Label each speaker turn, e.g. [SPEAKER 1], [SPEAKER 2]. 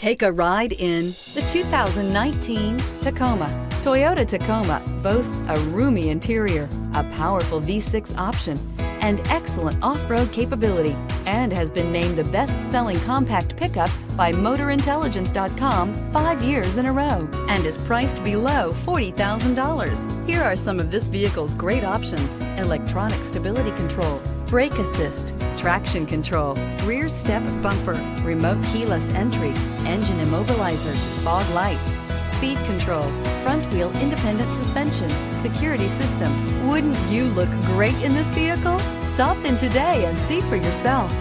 [SPEAKER 1] Take a ride in the 2019 Tacoma. Toyota Tacoma boasts a roomy interior, a powerful V6 option, and excellent off-road capability, and has been named the best-selling compact pickup by MotorIntelligence.com 5 years in a row, and is priced below $40,000. Here are some of this vehicle's great options: electronic stability control, brake assist, traction control, rear step bumper, remote keyless entry, engine immobilizer, fog lights, speed control, front wheel independent suspension, security system. Wouldn't you look great in this vehicle? Stop in today and see for yourself.